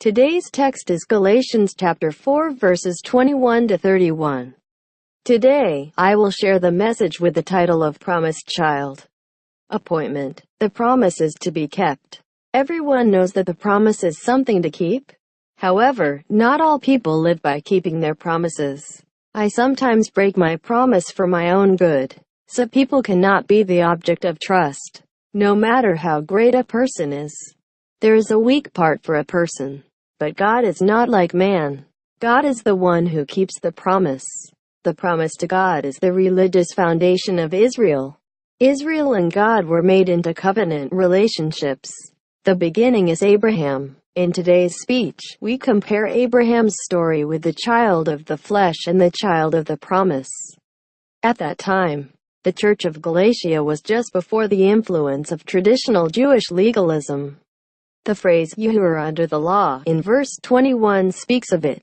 Today's text is Galatians chapter 4 verses 21 to 31. Today, I will share the message with the title of Promised Child. Appointment. The promise is to be kept. Everyone knows that the promise is something to keep. However, not all people live by keeping their promises. I sometimes break my promise for my own good, so people cannot be the object of trust, no matter how great a person is. There is a weak part for a person. But God is not like man. God is the one who keeps the promise. The promise to God is the religious foundation of Israel. Israel and God were made into covenant relationships. The beginning is Abraham. In today's speech, we compare Abraham's story with the child of the flesh and the child of the promise. At that time, the Church of Galatia was just before the influence of traditional Jewish legalism. The phrase, "you who are under the law," in verse 21 speaks of it.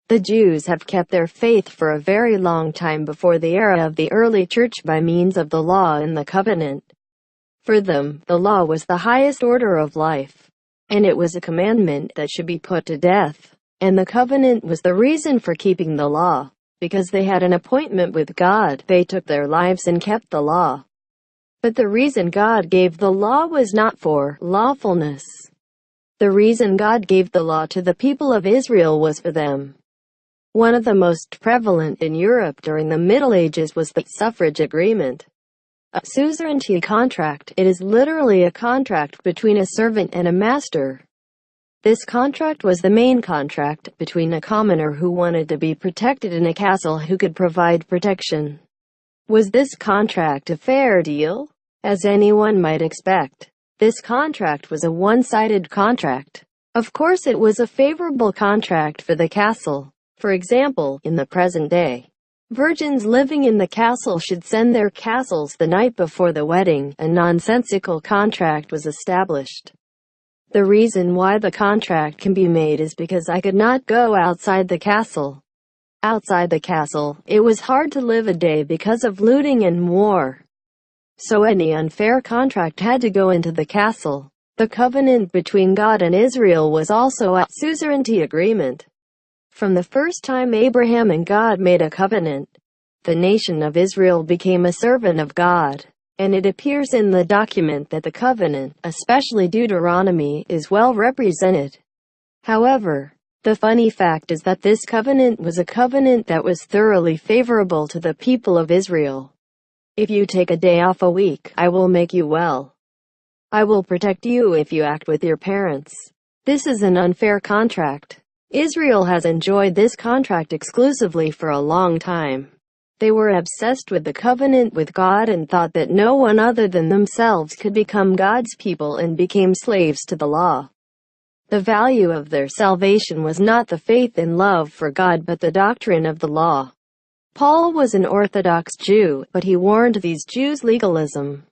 The Jews have kept their faith for a very long time before the era of the early church by means of the law and the covenant. For them, the law was the highest order of life, and it was a commandment that should be put to death. And the covenant was the reason for keeping the law. Because they had an appointment with God, they took their lives and kept the law. But the reason God gave the law was not for lawfulness. The reason God gave the law to the people of Israel was for them. One of the most prevalent in Europe during the Middle Ages was the suffrage agreement. A suzerainty contract. It is literally a contract between a servant and a master. This contract was the main contract between a commoner who wanted to be protected and a castle who could provide protection. Was this contract a fair deal? As anyone might expect, this contract was a one-sided contract. Of course it was a favorable contract for the castle. For example, in the present day, virgins living in the castle should send their castles the night before the wedding. A nonsensical contract was established. The reason why the contract can be made is because I could not go outside the castle. Outside the castle, it was hard to live a day because of looting and war. So any unfair contract had to go into the castle. The covenant between God and Israel was also a suzerainty agreement. From the first time Abraham and God made a covenant, the nation of Israel became a servant of God. And it appears in the document that the covenant, especially Deuteronomy, is well represented. However, the funny fact is that this covenant was a covenant that was thoroughly favorable to the people of Israel. If you take a day off a week, I will make you well. I will protect you if you act with your parents. This is an unfair contract. Israel has enjoyed this contract exclusively for a long time. They were obsessed with the covenant with God and thought that no one other than themselves could become God's people and became slaves to the law. The value of their salvation was not the faith and love for God but the doctrine of the law. Paul was an Orthodox Jew, but he warned these Jews legalism.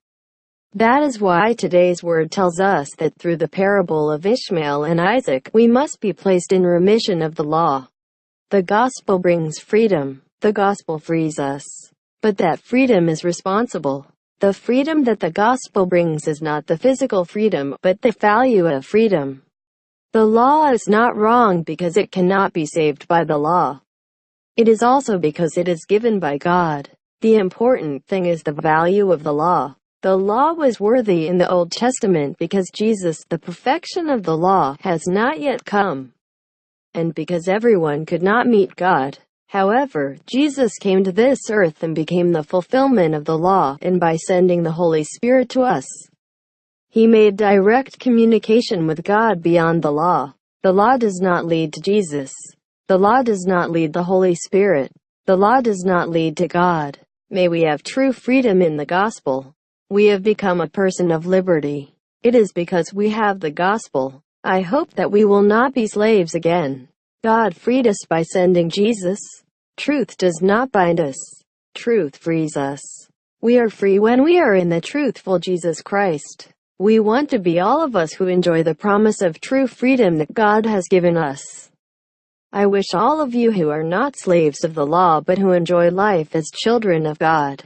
That is why today's word tells us that through the parable of Ishmael and Isaac, we must be placed in remission of the law. The gospel brings freedom. The gospel frees us. But that freedom is responsible. The freedom that the gospel brings is not the physical freedom, but the value of freedom. The law is not wrong because it cannot be saved by the law. It is also because it is given by God. The important thing is the value of the law. The law was worthy in the Old Testament because Jesus, the perfection of the law, has not yet come. And because everyone could not meet God. However, Jesus came to this earth and became the fulfillment of the law, and by sending the Holy Spirit to us, He made direct communication with God beyond the law. The law does not lead to Jesus. The law does not lead the Holy Spirit. The law does not lead to God. May we have true freedom in the gospel. We have become a person of liberty. It is because we have the gospel. I hope that we will not be slaves again. God freed us by sending Jesus. Truth does not bind us. Truth frees us. We are free when we are in the truthful Jesus Christ. We want to be all of us who enjoy the promise of true freedom that God has given us. I wish all of you who are not slaves of the law but who enjoy life as children of God